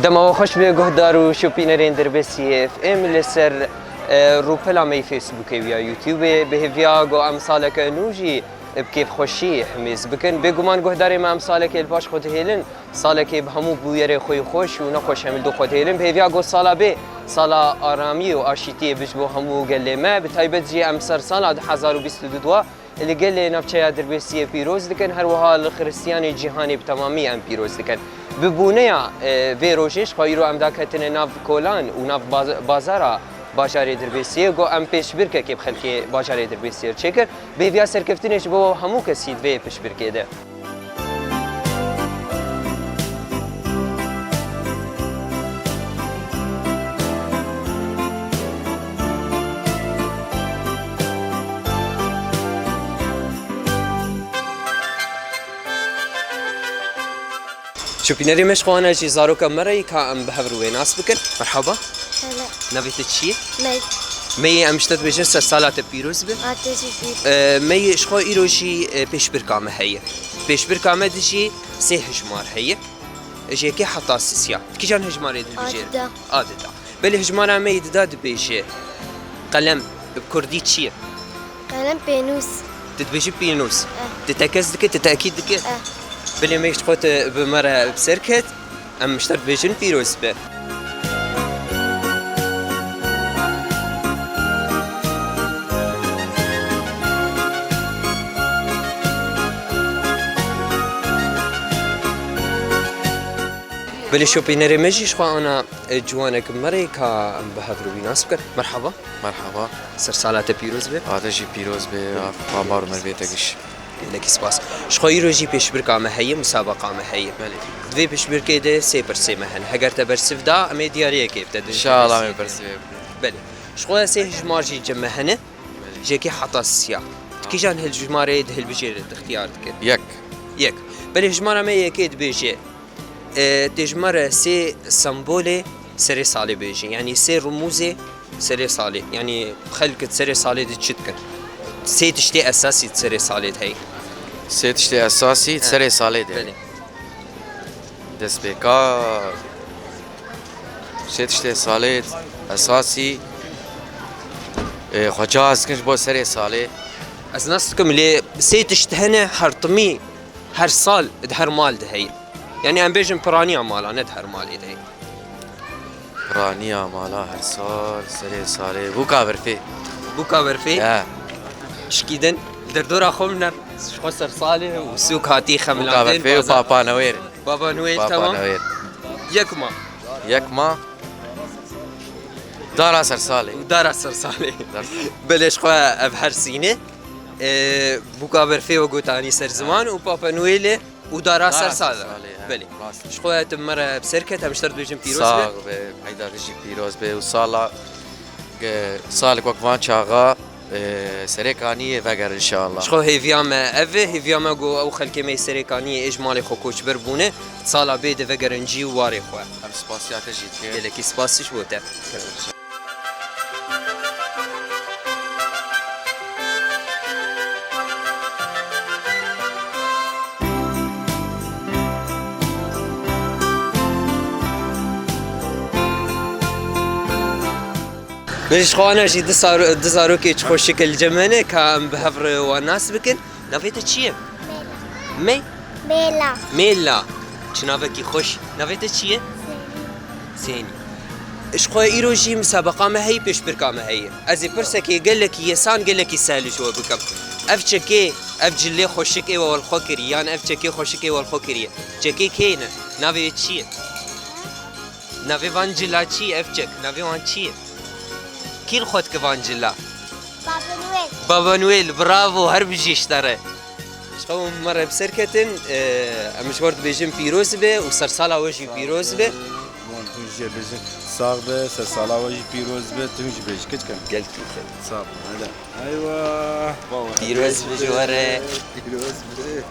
دما خوش به گهدار و شوپینرین در بسیف ام لسر روپلا می فیسبوک یا یوتیوب به هویا گو امثال که نوجی بکیف خوشی حمیز بکن بگومان گهدار ما امثال که الباش خود هیلن سال که به همو بویر خوی خوش و نخوش همل دو خود هیلن به هویا گو سالا به سالا آرامی و آشیتی بجبو همو گله ما به تایبت جی امسر سال 2022 اللي قال لي نبتشي دربيسيه بيروز لكن هروها الخريستياني جهاني بتمامي ام بيروز لكن ببونيا فيروجيش خيرو ام داكتن ناف كولان وناف بازارا باجاري دربيسيه جو ام بيش بركه كيف خلكي باجاري دربيسيه تشكر بيفيا سركفتنيش بو همو كسيد في بيش بركه ده شو بينري مش خوانا شي زارو كمرة كام بهفروي ناس بكن مرحبا هلا نبيت تشي مي امشتت بجنس صلاة بيروز به مي شخو ايروشي بيش بركامه هي بيش بركامه دشي سي هجمار هي جيكي حتى سيا كي جان هجمار يد بيجي عادة بل هجمار مي داد بيجي قلم بكردي تشي قلم بينوس تتبيجي بينوس تتأكد دك تتأكيد دك بلی میش خود به مرا بسرکت ام مشترک بیشتر پیروز به بلی شوپینری مجیش خو آنا جوانک مری که بهفروی ناس بکن مرحبا مرحبا سر سالات پیروز به عادجی پیروز به آمار مربیتگیش لك سباس شخوي روجي بيش بركة مهية مسابقة مهية دوي بيش بركة ده سي برسي مهن هجر تبرسف دا أمي ديارية كيف تدري إن شاء الله أمي برسي بلي شخوي سي هجمار جي جمهنة جيكي حطا السياق كي جان هالجمار يد هالبجير اختيارتك يك بلي هجمار أمي يكيد بيجي تجمار سي سمبولي سري صالي بيجي يعني سي رموزي سري صالي يعني خلقت سري صالي دي تشتكن سي تشتي أساسي تسري صالي هاي سي تشتي أساسي تسري صالي ده دس بيكا سي تشتي صالي أساسي خجاز كنش بو سري صالي أسناسكم اللي سي تشتهنا حرطمي هر صال دهر مال دهي يعني أم بيجن برانيا مالا ندهر مالي دهي برانيا مالا هر صال سري صالي بو كابر في شكيدن دردورا خمنا خسر صالح وسوق هاتي خملاتين في بابا نوير تمام يكما دار سر صالح بلش خوا ابحر سينه بوكابر في وقوتاني سر زمان وبابا نويل ودار سر صالح بلي شخوا تمره بسركه همشتر بيجن بيروز صاغ هيدا رجي بيروز به وصالا صالح وقفان شاغا سريكانية فقر إن شاء الله. شخو هيفياما أفه هيفياما جو أو خلك مي سريكانية إجمالي خوكوش بربونه صالا بيد فقر نجي واري خوا. أم سباسيات جيت كي. لكي سباسيش بوته. بلش خوانا جي دزارو كي تخوش شكل جمانه كام بهفر والناس بكن نافيتا تشيه ميلا شنافكي خوش نافيتا تشيه سيني اشخوا ايرو جي مسابقه ما هي بيش بركه ما هي ازي برسكي قال لك يسان قال لك يسال شو بكم افشكي افجلي خوشك اي والخوكري يعني افشكي خوشك اي والخوكري تشكي كينا نافي تشيه نافي فانجلا تشي افشك نافي وان تشيه كيل خود كفانجلا بابا نويل برافو هرب جيش ترى شو مرة بسركتن مشوار بيجن بيروز به وسرسالا وجي بيروز به تونجي بيجن صاغ به سرسالا وجي بيروز به تونجي بيج كت كم قلت صاب هذا ايوه بيروز بجواره بيروز به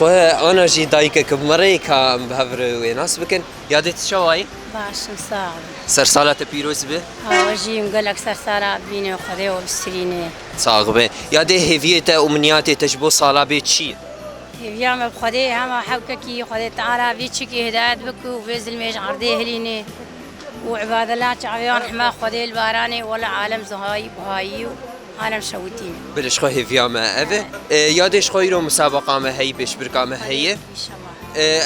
شخوة أنا جي دايكك بمري كام بهفر ناس بكن يادت شواي باشم صعب سر صالة بيروز به هاوجي نقول لك صار صار بيني وخذي وبسريني صاغبة يادي هفيته أمنياتي تجبو صالة بيتشي يوم بخذي هم حبكي خذي تعالى بيتشكي هداية بكو وبيزل ميج عرضي هليني وعباد الله تعبيان حما خذي الباراني ولا عالم زهاي بهايو عالم شوتيني بلش خو هفيا ما أبه يادش خويرو مسابقة ما هي بيش بركة ما هي ان شاء الله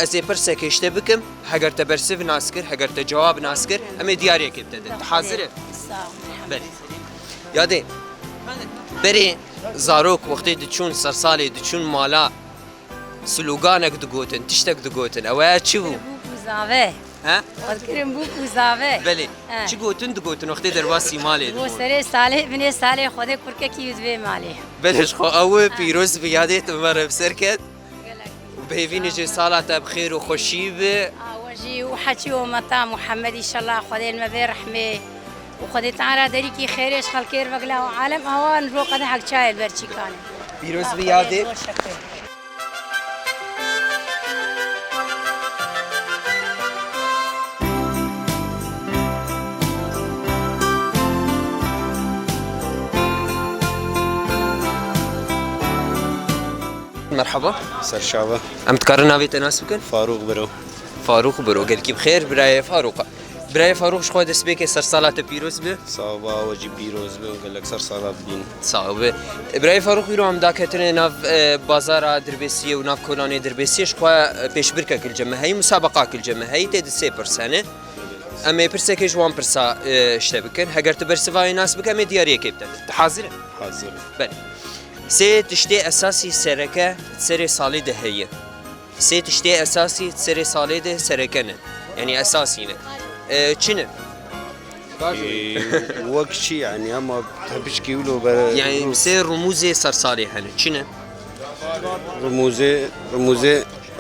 از پرسه کشته بکم هگر تبرسیو ناسکر هگر تجواب ناسکر امی دیاری که بتده حاضره صعب بله یاده بری زاروک وقتی دچون سرسالی دچون مالا سلوگانک دگوتن تشتک دگوتن اوه چی بو؟ زاوه ها؟ اذكرم بوك وزاوه بله چی گوتن دگوتن وقتی در واسی مالی بو سري صالح بني صالح خذي كركي يذبي مالي بلش خو اوه پیروز بیاده تمره بسر کد و بهیوینی جه سالات بخیر و خوشی به وجي وحكي ومطا محمد ان شاء الله خذي المبي رحمه وخذي تعالى دريكي خيرش خلكير بقلا وعالم اوان رو قد حق شاي البرشي كان پیروز بیاده مرحبا سر شعبه ام تكرر ناوي تناس بكن فاروق برو فاروق برو قال كي بخير براي فاروق براي فاروق شخو دس بك سر صلاة بيروز به صعبه وجي بيروز به قال لك سر صلاة بين صعب براي فاروق يرو ام داكتن ناف بازار دربسيه وناف كولاني دربسيه شخو بيش بركه كل جمع هي مسابقه كل جمع هي تد 3% اما برسك جوان برسا اشتبكن هاجر تبرسفاي ناس بك ام دياريه كيبت حاضر حاضر بله سه تشتي اساسي سركه تسري صالي دهيه سه تشتي اساسي تسري صالي ده سركنه يعني اساسي چنه وكشي يعني اما بتحبش كيولو يعني سه رموز سر صالي هن چنه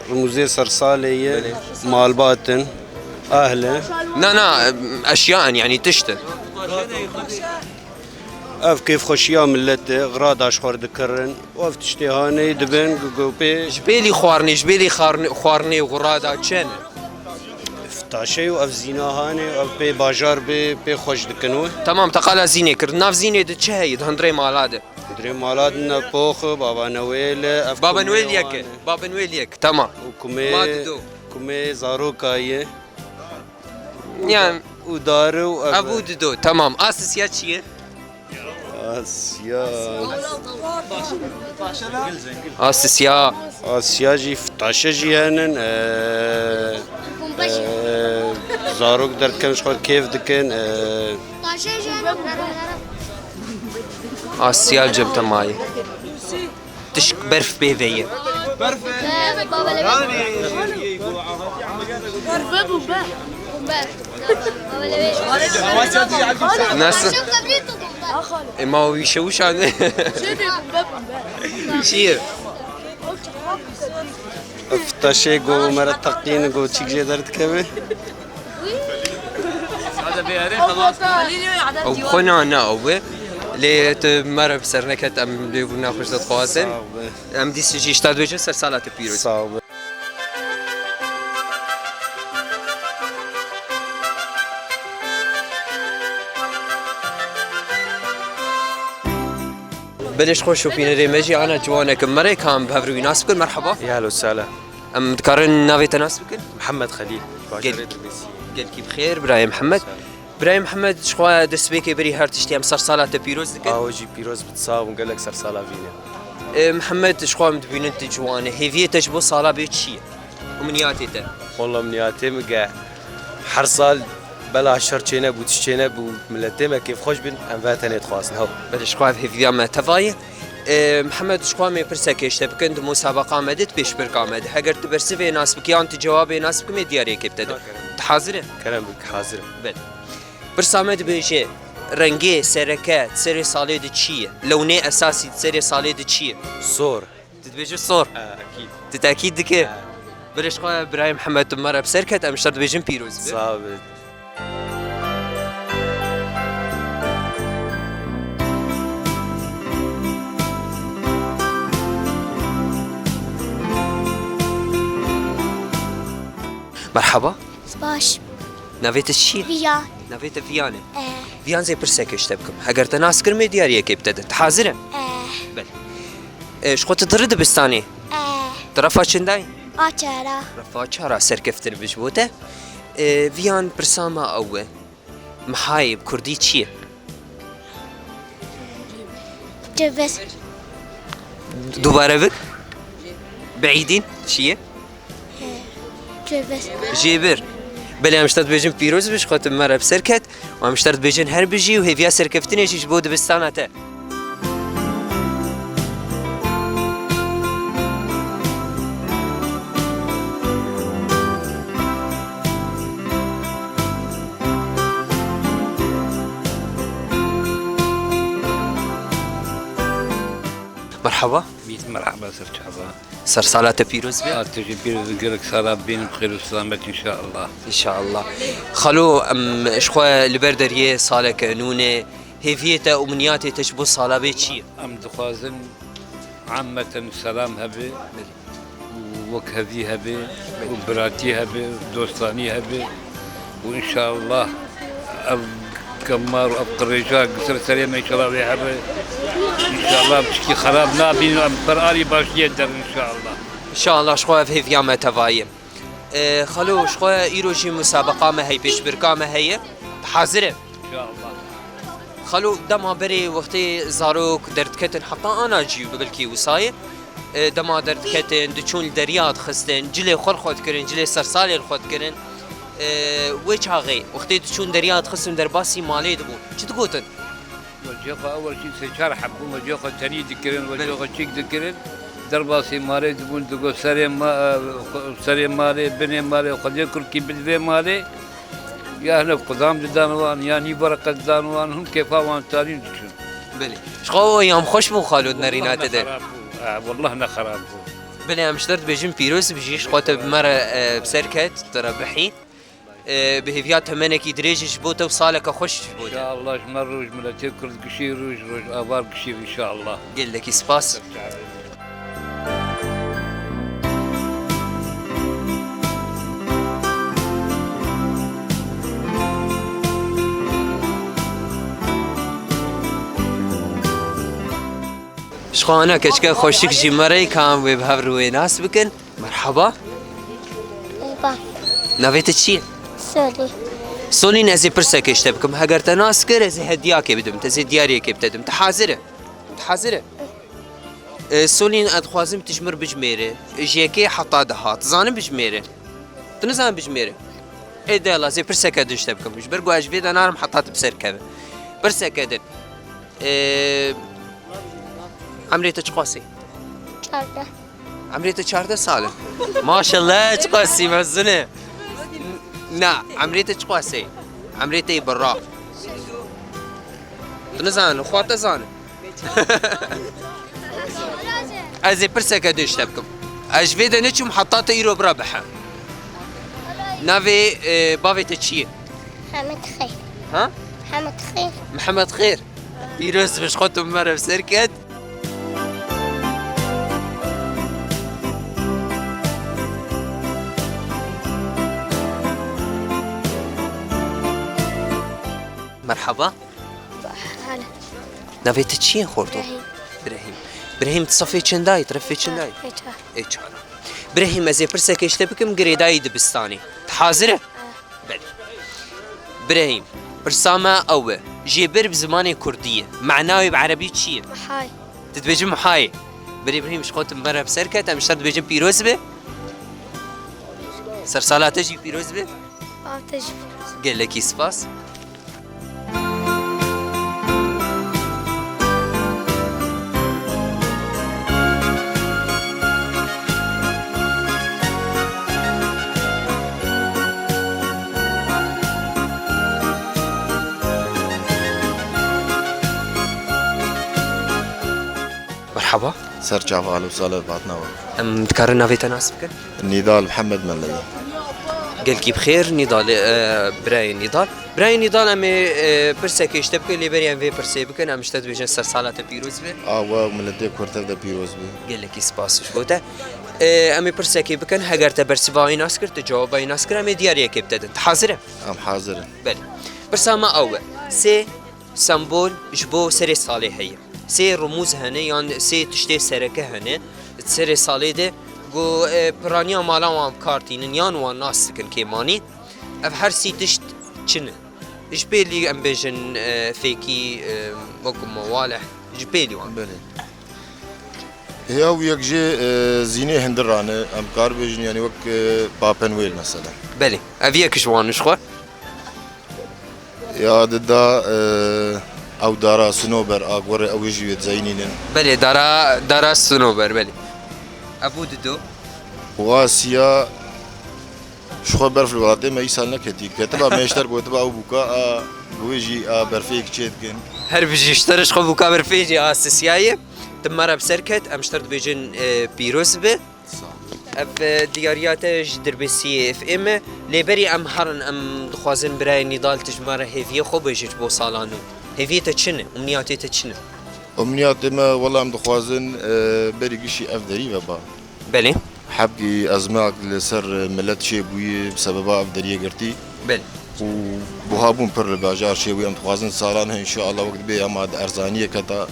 رموزي سرسالية مال باطن اهله لا اشياء يعني تشته اف كيف خوشيا ملت غراد اشخور دكرن واف تشتهاني دبن جوبي جبيلي خوارني وغرادا چنه فتاشي واف زيناهاني واف بي باجار بي خوش دكنو تمام تقال زينه كر ناف زينه د چهي هندري مالاده دري مالادنا بوخ بابا نويل اف بابا نويل يك تمام ما تدو كومي زاروكايه يعني ودارو ابو ددو تمام اساسيات شيء آسیا جی فتاشه جی هنن زاروک درد کنش خود کیف دکن آسیا جبت ماي تشك برف بيفيه ناس ما هو يشوش عن شير فتاشه گو مرا تقین گو چیک جه درد کبه او خونا انا او لي تمر بسرنكت ام ليبنا خوش تقواسن ام دي سي جي اشتاد وجه سر صلاه بيروز صعب بلش خوش شوفين ريمجي انا جوانك مري كان بهفروي ناس بكل مرحبا يا هلا وسهلا ام تكرن نافي تناس بكل محمد خليل قال كي بخير براي محمد براي محمد شخوا دسبيكي بري هرتشتي ام سر صلاه بيروز دك وجي بيروز بتصاب ونقول لك سر صلاة فينا محمد شخوا مدبين انت جوانه هيفيه تجبو صلاه بيتشي امنياتي تا والله منياتي مقع حرصال بلا شرچينا بوتشينا بملتي ما كيف خوش بن ام فاتني تخواصن هو بلش شخوا هيفيه ما تفايه محمد شخوا مي برسكيش تبكند مسابقه مدت بيش برقامد هاجر تبرسفي ناس بكي انت جواب ناس بكم دياري كيبتد حاضر كلام بك حاضر بل برسامد بيجي رنگي سركات سري صاليد تشيه لوني اساسي سري صاليد تشيه صور تتبيجي الصور اكيد تتاكيد دك بلش خو ابراهيم محمد تمر بسركت ام شرط بيجن بيروز صعب مرحبا باش نافيت الشي فيان نافيت فيانة اه فيان زي برسك اشتبكم هجر تناس كرمي دياريه كيف ابتدت حاضرة اه بل شخو تدرد بستاني اه طرفا شنداي آچارا رفا شارع سركفتر بجبوته فيان برسامة أوه محايب كردي تشيه جبس دوباره بك بعيدين شيه جبس جيبر بلي امشترت بيجن بيروز بش خاطر مرة بسركت وامشترت بيجن هر بيجي وهي فيها سركفتني شيش بود بستانته مرحبا بيت مرحبا سر شعبان صار صلاة بيروز بي تجي بيرك صلاة بين بخير وسلامة إن شاء الله. ان شاء الله خلو اشخوا البردريه صالة كانونه هي فيتا امنياتي تشبو صلاة بيت شي أم دخوازن عامة السلام هبي ووك هذي هبي وبراتي هبي ودوستاني هبي وإن شاء الله كمار وأبقى الرجال قصر سليمة إن شاء الله هبي إن شاء الله بشكي خراب نابين برآلي باش يدر إن شاء الله. ان شاء الله اشخوا في فياما تفايم خلو اشخوا ايروجي مسابقة ما هي بيش بركة ما هي حاضرة إن شاء الله. خلو دما بري وقتي زاروك درد كتن حتى انا جيو ببلكي وصاية دما درد كتن دچون دريات خستن جلي خور خود كرن جلي سرسالي خود كرن ويش هاغي وقتي دچون دريات خستن در باسي مالي دبون چي تقوتن وجهه أول شيء سيشار حبون وجهه تاني ذكرن وجهه شيك ذكرن درباسي مالي دبون تقول سري مالي بني مالي وقد يذكر كي بدري مالي يا هنا قدام دانوان يعني بركة دانوان هم كيفاوان تارين تشون. بلي شخو يوم خوش مو خالد نرينا تدر والله انا خراب. بلي ام اشترت بيجن بيروز بيجيش خوته بمره بسركت تربحي بهفيات همنك يدريجش بوته وصالك خوش ان بوته شاء الله جمر روج ملاتي كرد قشير روج ابار قشير ان شاء الله. قل لك سباس شخو انا كشكا خوشك جي مري كان بهف روي ناس بكن مرحبا إيبا نافيت تشي سولي سولي نازي برسك اشتبكم هاجر تناس كر زي هدياكي بدم تزي دياريكي بتدم تحاضره تحاضره سولين ادخوازم تجمر بجميره جيكي حطا دهات زانم بجميره تنزان بجميره اي دالا زي برسك اشتبكم مش برجو اجفيد انا محطات بسركه برسك ادن عمريته تقاسي شارده عمريته 14 سالة ما شاء الله تقاسي مزنه نا عمريته تقاسي عمريته برا تنزان اخواته زان ازي برسك ادش تبكم اجفيدا نتشو محطات ايرو برابحه نافي بافي تشي محمد خير ها محمد خير محمد خير بيروز باش خوتو مره بسركت مرحبا هلا نافيت تشي خورتو إبراهيم ابراهيم ابراهيم تصفي چنداي ترفي چنداي هيتا اي چالا ابراهيم ازي برسك اشتبكم قريداي دبستاني حاضره بل ابراهيم برسامة أول جيبر بزماني كردية معناه بعربي تشي هاي تتبجم محاي بري ابراهيم شخوت مرة بسركة ام شرط بيجم بيروز به سرسالات جي بيروز به باب تجيب قال لك سباس مرحبا سر جعفر وصالة بعضنا ام تكررنا في تناسبك النضال محمد ملي قال كي بخير نضال براين نضال براين نضال ام برسك اشتبك اللي بريان في برسي بكن ام اشتد بيجن سرسالات بيروز به ومن لدي كورتر دا بيروز بي قال لك سباس شبوته امي برسكي بكن هاجر تبرسيفاي ناسكر تجاوباي ناسكر امي دياريه كبتدن حاضره أم حاضر بله برساما اول سي سمبول جبو سري صالح هي سي رموز هنه يعني سي تشتي سركه هنه سري صالح ده جو برانيا مالا وام كارتين يان وان ناس كن كيماني اف هر سي تشت چنه جبيلي ام بيجن فيكي وكم موالح جبيلي وان بله هي أو يكجي زينة هندرانة أم كار بيجن يعني وك بابنويل مثلا بله افيك شوان شخو يا ددا أو دارا سنوبر أقور أو يجي زينين بله دارا سنوبر بله ابو ددو واسيا شو برف الولادة ما يسالنا كتير كتبا ماشتر كتبا أو بكاء بويجي برفيك تشيتكن هر بيجي اشترش خو بكابر فيجي اساسيايه تمارا بسركت امشترت بيجن بيروز به اف دياريات دربسي اف ام ليبري ام حرن ام دخوازن براي نضال تجمار هيفي خو بيجي بو سالانو هيفي تشنه امنياتي تشنه أمنيات ما والله أم دخوازن بري شيء أفدري وبا بله حبي أزماك لسر ملت شيء بوي بسبب أفدري قرتي بله وبهابون بر الباجار شيء ويم تخوازن صاران إن شاء الله وقت بي أما أرزانية كتا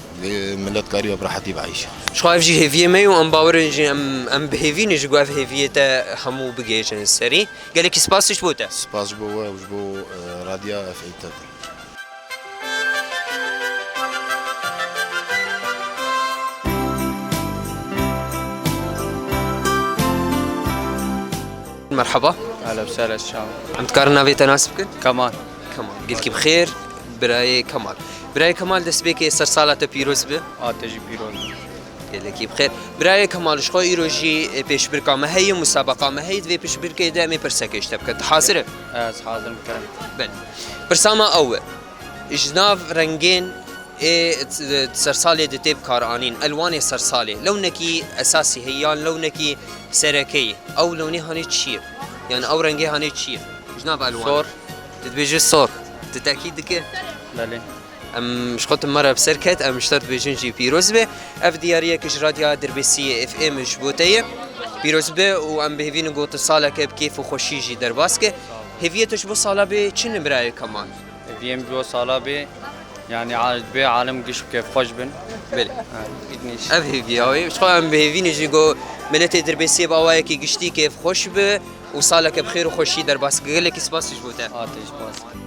ملت كاريو براحتي بعيش شو افجي هيفي مايو ام باور نجي ام بهيفي نجي قاف هيفي تا همو بجيجن السري قال لك سباسش بوتا سباس جبوا وجبوا راديا اف اي مرحبا اهلا وسهلا الشام عم تقارنا في تناسبك كمان قلت بخير براي كمال براي كمال دسبيك سرسالة بيروز به تجي بيروز لكي بخير براي كمال شخو يروجي بيش بركة ما هي مسابقة ما هي في بيش بركة دامي برسكش تبكت حاضر حاضر مكرم بل برسامة أول جناف رنجين سرسالة دتيب كارانين ألوان سرسالة لونكي أساسي هي لونكي سركي أو لوني هاني تشير يعني أو رنجي هاني تشير جناف ألوان صور تتبيجي الصور تتأكيد دكي بله ام شخوت مرة بسركت ام اشترت بيجن جي بيروزبه اف دياريه كش راديو دربسي اف ام جبوتيه بيروزبه وام بهفين قوت الصاله كيف وخوشي جي درباسكه هفيتش بو صاله به چن براي كمان فيم جو صالا بي يعني عاد بي عالم قش كيف خوش بن بله بدنيش اف هفياوي شخو ام بهفين جي قو ملت دربسي باواي كي قشتي كيف خوش به وصاله بخير وخوشي درباسكه قال لك سباس جبوته تجي باس